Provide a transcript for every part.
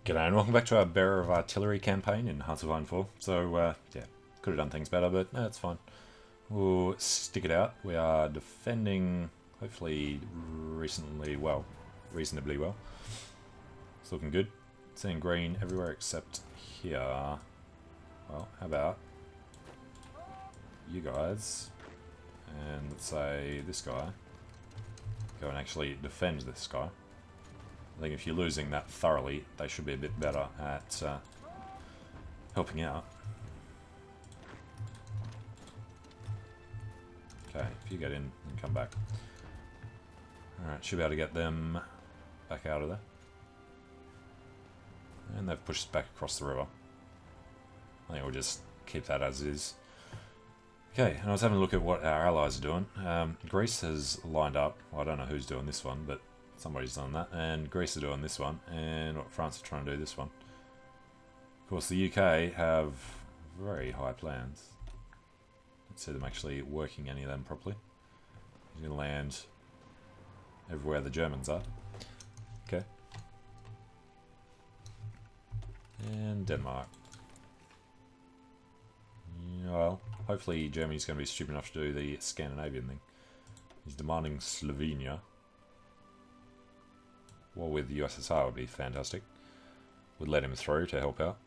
G'day and welcome back to our Bearer of Artillery campaign in Hearts of Iron 4. So, yeah, could have done things better, but no, it's fine. We'll stick it out. We are defending, hopefully, reasonably well. It's looking good. Seeing green everywhere except here. Well, how about you guys, and let's say this guy, go and actually defend this guy. I think if you're losing that thoroughly, they should be a bit better at helping out. Okay, if you get in and come back. Alright, should be able to get them back out of there. And they've pushed back across the river. I think we'll just keep that as is. Okay, and I was having a look at what our allies are doing. Greece has lined up. Well, I don't know who's doing this one, but somebody's done that. And Greece are doing this one. And France are trying to do this one. Of course, the UK have very high plans. Let's see them actually working any of them properly. He's going to land everywhere the Germans are. Okay. And Denmark. Well, hopefully Germany's going to be stupid enough to do the Scandinavian thing. He's demanding Slovenia. War with the USSR would be fantastic. Would let him through to help out.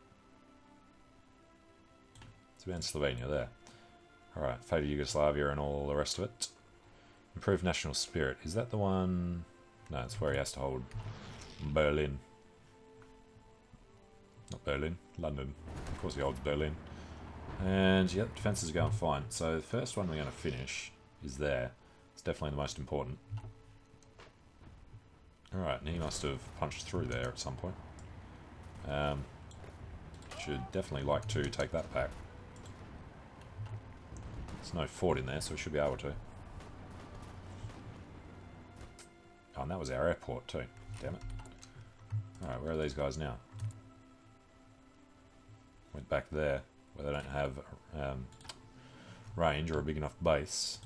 So we're in Slovenia there. Alright, fate of Yugoslavia and all the rest of it. Improve national spirit. Is that the one? No, it's where he has to hold Berlin. Not Berlin, London. Of course he holds Berlin. And yep, defences are going fine. So the first one we're going to finish is there. It's definitely the most important. Alright, and he must have punched through there at some point. Should definitely like to take that back. There's no fort in there, so we should be able to. Oh, and that was our airport too. Damn it. Alright, where are these guys now? Went back there, where they don't have range or a big enough base.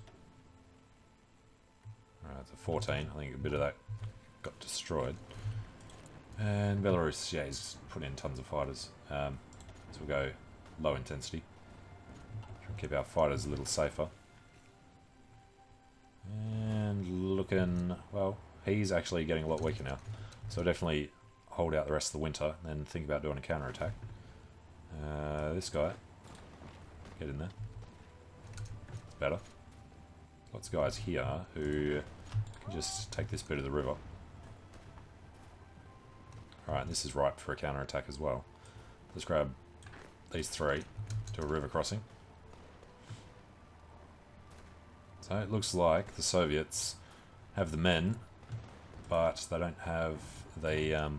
Alright, it's a 14. I think a bit of that got destroyed. And Belarus, yeah, he's put in tons of fighters. So we'll go low intensity. Try and keep our fighters a little safer. And looking, well, he's actually getting a lot weaker now. So definitely hold out the rest of the winter and think about doing a counter-attack. This guy, get in there. Better. Lots of guys here who can just take this bit of the river. Alright, this is ripe for a counter-attack as well. Let's grab these three to a river crossing. So it looks like the Soviets have the men, but they don't have the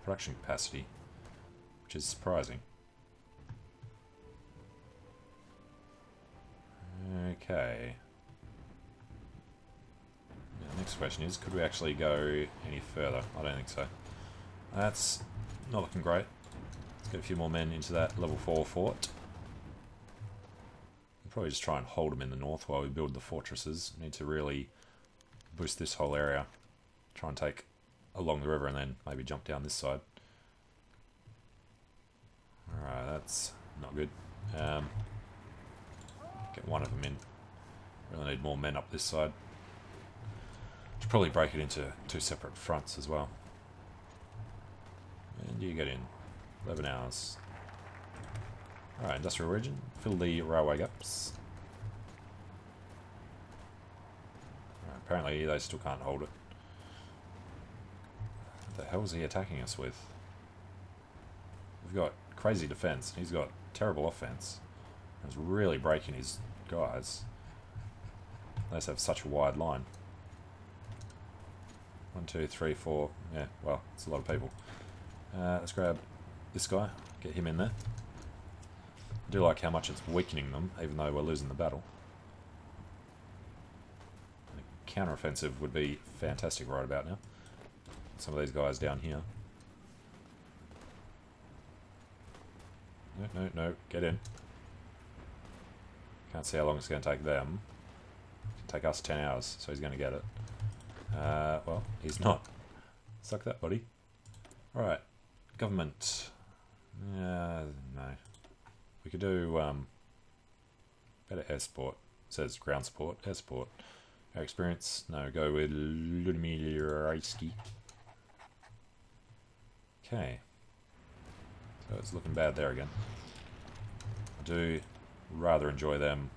production capacity, which is surprising. Okay. Next question is, could we actually go any further? I don't think so. That's not looking great. Let's get a few more men into that level 4 fort. We'll probably just try and hold them in the north while we build the fortresses. We need to really boost this whole area. Try and take along the river and then maybe jump down this side. Alright, that's not good. Get one of them in. Really need more men up this side. Should probably break it into two separate fronts as well. And you get in. 11 hours. Alright, industrial region. Fill the railway gaps. Alright, apparently they still can't hold it. What the hell is he attacking us with? We've got crazy defense. He's got terrible offense. He's really breaking his guys. They just have such a wide line. 1, 2, 3, 4. Yeah, well, it's a lot of people. Let's grab this guy, get him in there. I do like how much it's weakening them, even though we're losing the battle. A counter-offensive would be fantastic right about now. Some of these guys down here. No, get in. Can't see how long it's going to take them. It's going to take us 10 hours, so he's going to get it. Well, he's not. Suck that, buddy. Alright, government. No. We could do better air support. It says ground support, air support. Our experience, no, go with Ludmilski. Okay. So it's looking bad there again. I do rather enjoy them.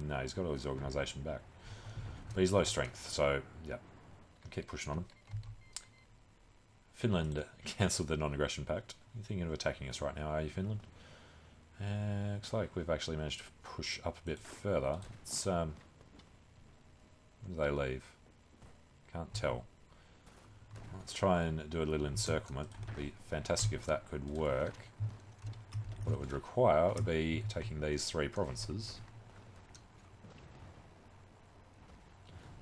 No, he's got all his organisation back. But he's low strength, so yeah. Keep pushing on him. Finland cancelled the non-aggression pact. You're thinking of attacking us right now, are you, Finland? Looks like we've actually managed to push up a bit further. It's, when do they leave? Can't tell. Let's try and do a little encirclement. It'd be fantastic if that could work. What it would require would be taking these 3 provinces.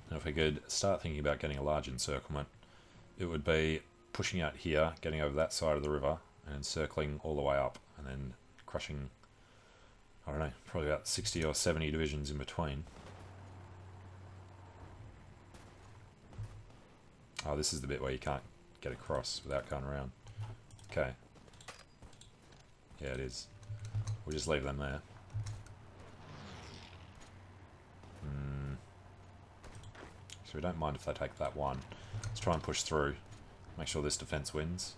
And if we could start thinking about getting a large encirclement, it would be pushing out here, getting over that side of the river, and encircling all the way up, and then crushing, I don't know, probably about 60 or 70 divisions in between. Oh, this is the bit where you can't get across without going around. Okay. Yeah, it is. We'll just leave them there. So we don't mind if they take that one. Let's try and push through. Make sure this defense wins.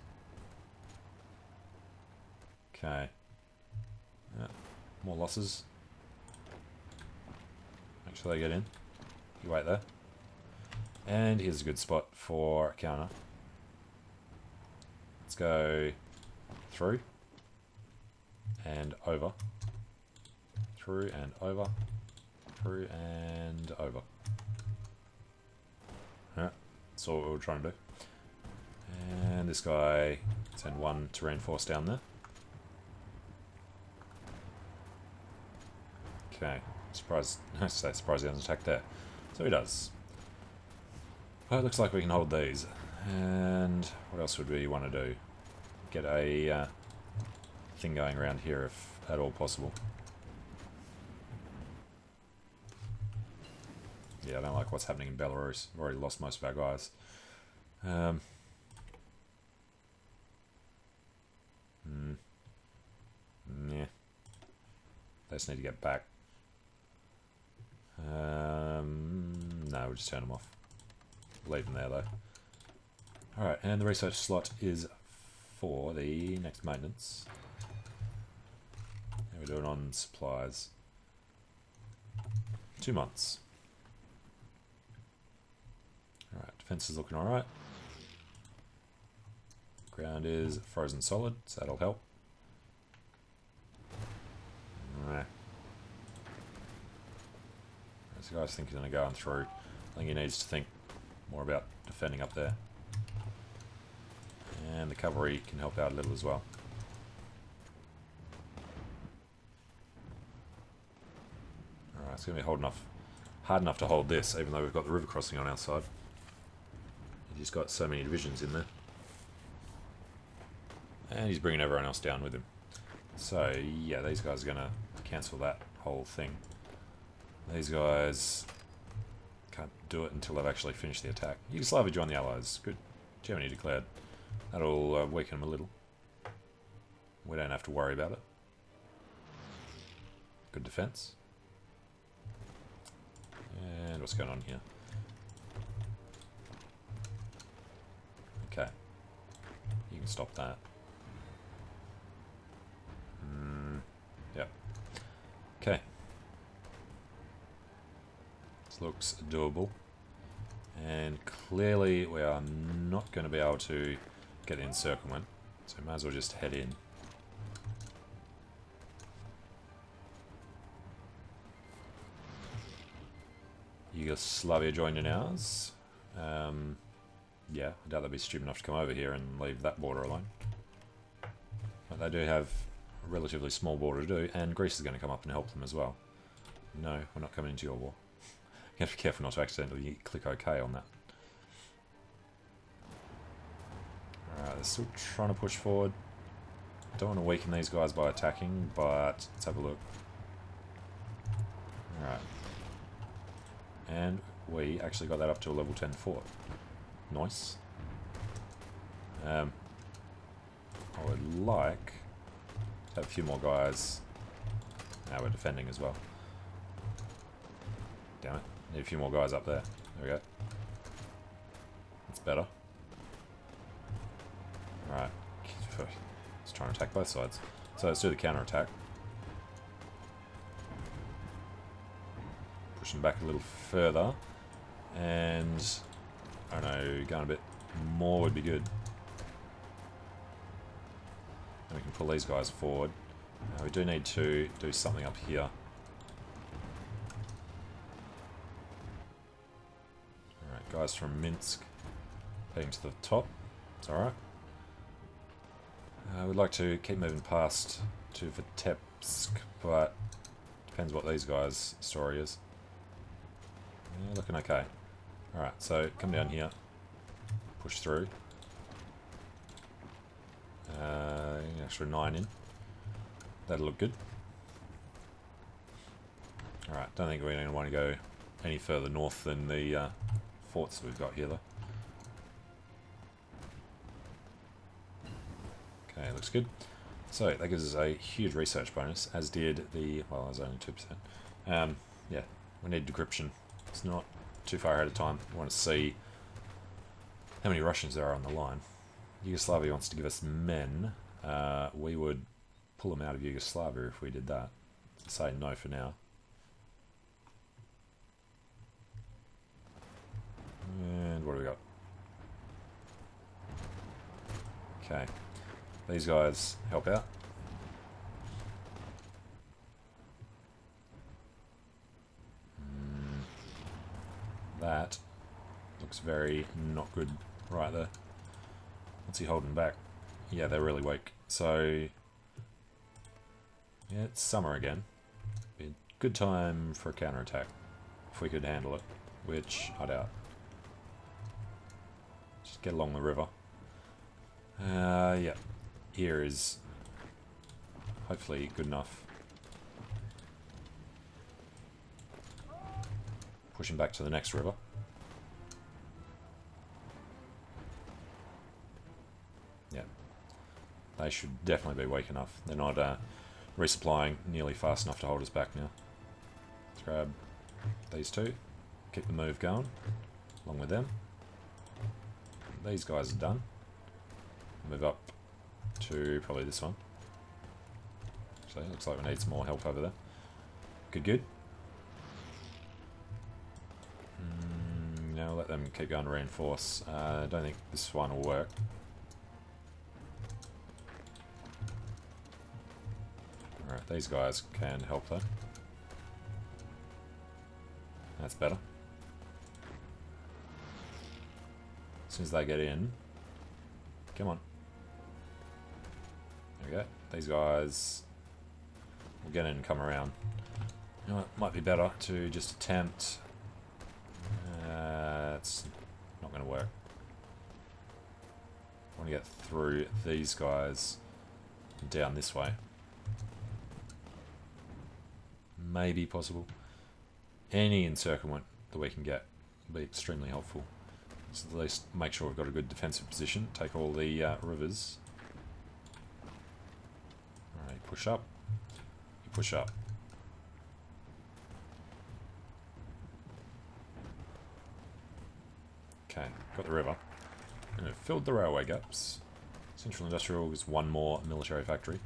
Okay. Yeah. More losses. Make sure they get in. You wait there. And here's a good spot for a counter. Let's go through and over. Through and over. Through and over. Alright, that's all we were trying to do. And this guy, send 1 to reinforce down there. Okay, surprised he hasn't attacked there. So he does. Well, it looks like we can hold these. And what else would we want to do? Get a thing going around here if at all possible. Yeah, I don't like what's happening in Belarus. We've already lost most of our guys. Yeah. They just need to get back. No, we'll just turn them off. Leave them there though. Alright, and the research slot is for the next maintenance. And we're doing on supplies. 2 months. Alright, defense is looking alright. Ground is frozen solid, so that'll help. This guy's thinking of going through. I think he needs to think more about defending up there. And the cavalry can help out a little as well. Alright, it's going to be hard enough to hold this, even though we've got the river crossing on our side. He's got so many divisions in there. And he's bringing everyone else down with him. So, yeah, these guys are going to cancel that whole thing. These guys can't do it until they've actually finished the attack. Yugoslavia joined the Allies. Good. Germany declared. That'll weaken them a little. We don't have to worry about it. Good defense. And what's going on here? Okay. You can stop that. Yep. Okay. This looks doable. And clearly we are not going to be able to get the encirclement. So we might as well just head in. Yugoslavia joined in ours. Yeah, I doubt they'd be stupid enough to come over here and leave that border alone. But they do have a relatively small border to do, and Greece is going to come up and help them as well. No, we're not coming into your war. You have to be careful not to accidentally click OK on that. Alright, they're still trying to push forward. Don't want to weaken these guys by attacking, but let's have a look. Alright. And we actually got that up to a level 10 fort. Nice. I would like to have a few more guys. Now we're defending as well. Damn it. Need a few more guys up there. There we go. That's better. Alright. Let's try and attack both sides. So let's do the counter attack. Push them back a little further. And I don't know, going a bit more would be good. And we can pull these guys forward. We do need to do something up here. Alright, guys from Minsk heading to the top. It's alright. We'd like to keep moving past to Vitebsk, but depends what these guys' story is. Yeah, looking okay. Alright, so come down here. Push through. Extra 9 in. That'll look good. Alright, don't think we're going to want to go any further north than the forts we've got here though. Okay, looks good. So that gives us a huge research bonus, as did the, well, that was only 2%. Yeah, we need decryption. It's not too far ahead of time. We want to see how many Russians there are on the line. Yugoslavia wants to give us men. We would pull them out of Yugoslavia if we did that. Say no for now. And what do we got? Okay. These guys help out. That looks very not good right there. What's he holding back? Yeah, they're really weak. So, yeah, it's summer again. Be a good time for a counterattack, if we could handle it, which I doubt. Just get along the river. Yeah, here is hopefully good enough. Pushing back to the next river. Yeah, they should definitely be weak enough. They're not resupplying nearly fast enough to hold us back now. Let's grab these two, keep the move going, along with them. These guys are done. Move up to probably this one. So it looks like we need some more help over there. Good, good. Now let them keep going to reinforce. I don't think this one will work. Alright, these guys can help though. That's better. As soon as they get in, come on. There we go. These guys will get in and come around. You know what, might be better to just attempt. It's not going to work. I want to get through these guys down this way. Maybe possible. Any encirclement that we can get will be extremely helpful. So at least make sure we've got a good defensive position. Take all the rivers. Alright, push up. You push up. Okay, got the river. And it filled the railway gaps. Central Industrial is one more military factory.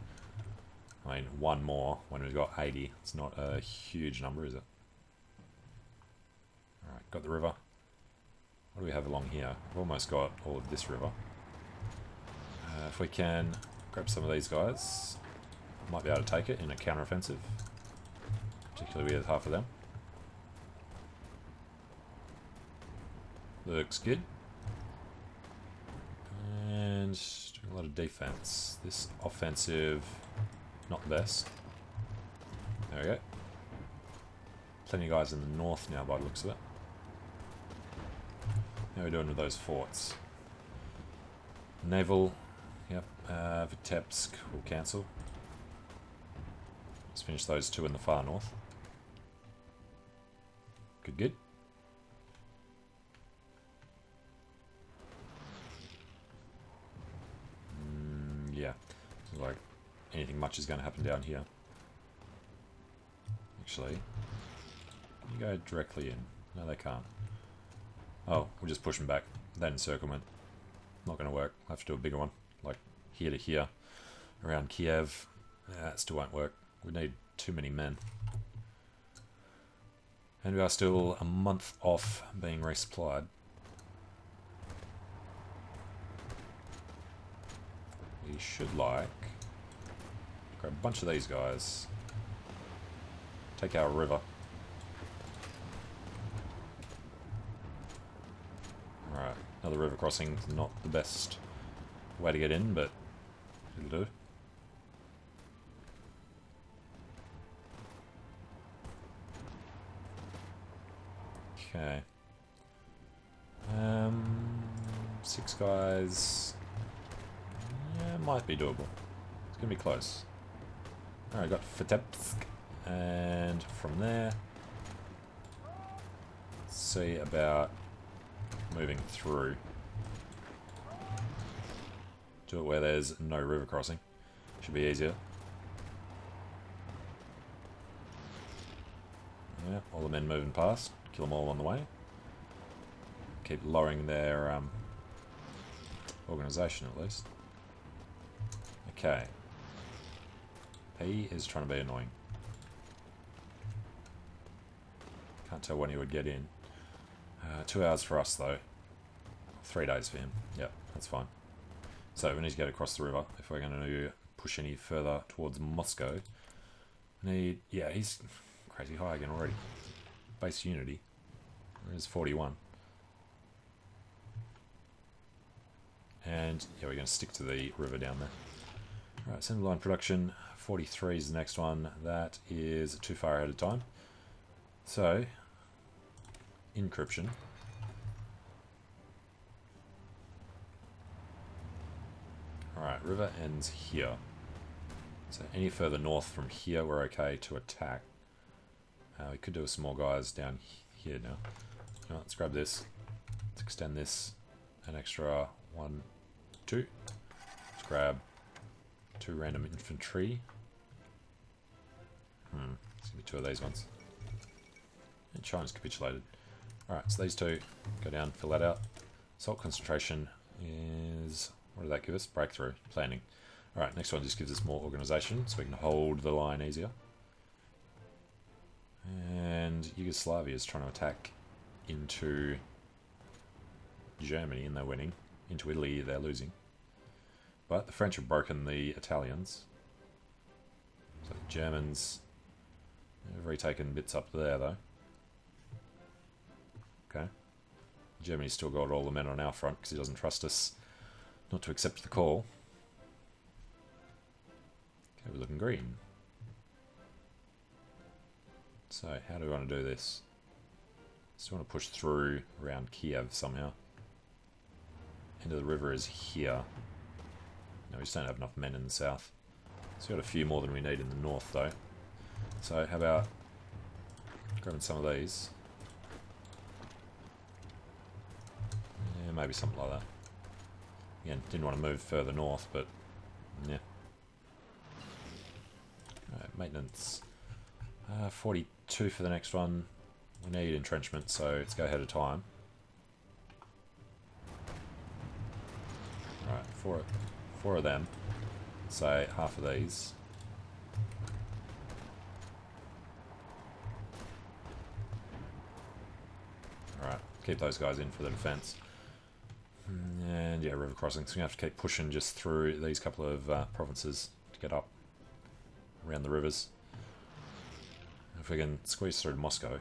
I mean, one more when we've got 80. It's not a huge number, is it? Alright, got the river. What do we have along here? We've almost got all of this river. If we can grab some of these guys, might be able to take it in a counter-offensive. Particularly with half of them. Looks good. And doing a lot of defense. This offensive, not the best. There we go. Plenty of guys in the north now by the looks of it. How are we doing with those forts? Naval, yep. Vitebsk will cancel. Let's finish those two in the far north. Good, good. anything much is going to happen down here. Actually, can you go directly in? No, they can't. Oh, we'll just push them back. That encirclement, not going to work. I'll have to do a bigger one, like here to here, around Kiev. That still won't work. We need too many men. And we are still a month off being resupplied. We should grab a bunch of these guys. Take our river. Alright, another river crossing is not the best way to get in, but it'll do. Okay. 6 guys. Yeah, might be doable. It's gonna be close. Alright, got Vojtek, and from there, let's see about moving through. Do it where there's no river crossing. Should be easier. Yeah, all the men moving past. Kill them all on the way. Keep lowering their organisation at least. Okay. P is trying to be annoying. Can't tell when he would get in. 2 hours for us though. 3 days for him. Yep, that's fine. So we need to get across the river if we're going to push any further towards Moscow. Yeah, he's crazy high again already. Base unity. Where's 41? And yeah, we're going to stick to the river down there. Alright, assembly line production. 43 is the next one. That is too far ahead of time. So, encryption. Alright, river ends here. So any further north from here, we're okay to attack. We could do with some more guys down here now. Let's grab this. Let's extend this an extra 1, 2. Let's grab 2 random infantry. It's gonna be 2 of these ones. And China's capitulated. Alright, so these 2 go down, fill that out. Assault concentration is... what did that give us? Breakthrough. Planning. Alright, next one just gives us more organisation, so we can hold the line easier. And Yugoslavia is trying to attack into Germany, and they're winning. Into Italy, they're losing. But the French have broken the Italians. So the Germans have retaken bits up there, though. Okay. Germany's still got all the men on our front because he doesn't trust us not to accept the call. Okay, we're looking green. So, how do we want to do this? Still want to push through around Kiev somehow. End of the river is here. No, we just don't have enough men in the south. So we've got a few more than we need in the north, though. So, how about grabbing some of these? Yeah, maybe something like that. Again, didn't want to move further north, but yeah. Alright, maintenance. 42 for the next one. We need entrenchment, so let's go ahead of time. Alright, four of them. Say half of these. Alright, keep those guys in for the defense. And yeah, river crossings. So we have to keep pushing just through these couple of provinces to get up around the rivers. If we can squeeze through to Moscow,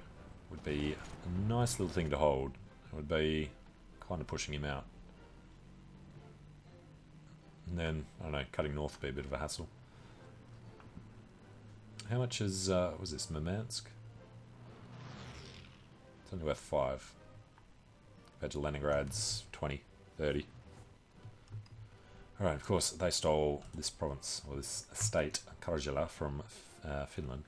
would be a nice little thing to hold. It would be kind of pushing him out. And then, I don't know, cutting north would be a bit of a hassle. How much is, was this, Murmansk? It's only worth 5. Compared to Leningrad's 20, 30. Alright, of course, they stole this province, or this estate, Karjala, from Finland.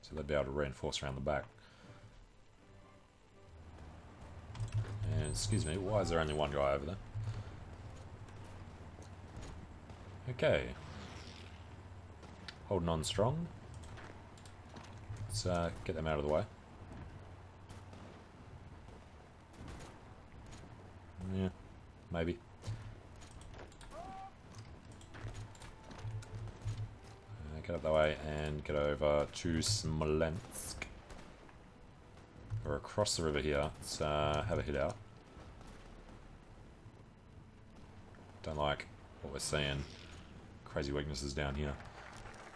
So they'd be able to reinforce around the back. And, excuse me, why is there only one guy over there? Okay, holding on strong. Let's get them out of the way. Yeah, maybe. Get up that way and get over to Smolensk. We're across the river here. Let's have a hit out. Don't like what we're seeing. Crazy weaknesses down here.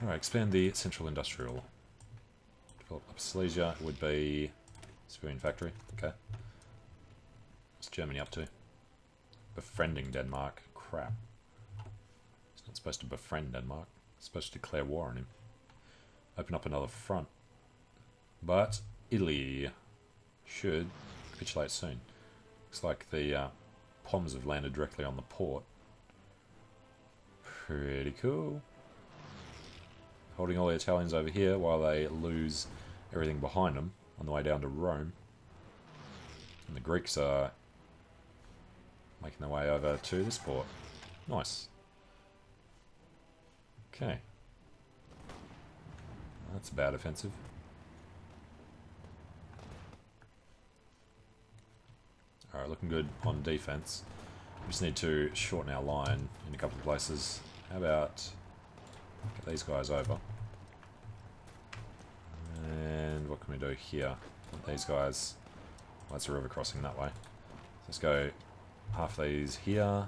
Alright, expand the central industrial. Develop Upper Silesia would be civilian factory. Okay. What's Germany up to? Befriending Denmark. Crap. It's not supposed to befriend Denmark. It's supposed to declare war on him. Open up another front. But Italy should capitulate soon. Looks like the Poms have landed directly on the port. Pretty cool. Holding all the Italians over here while they lose everything behind them on the way down to Rome. And the Greeks are making their way over to this port. Nice. Okay. That's a bad offensive. Alright, looking good on defense. We just need to shorten our line in a couple of places. How about get these guys over? And what can we do here? These guys. Well, that's a river crossing that way. Let's go half these here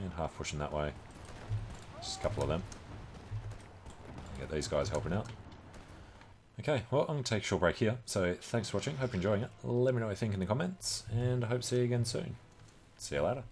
and half pushing that way. Just a couple of them. Get these guys helping out. Okay, well, I'm going to take a short break here. So thanks for watching. Hope you're enjoying it. Let me know what you think in the comments. And I hope to see you again soon. See you later.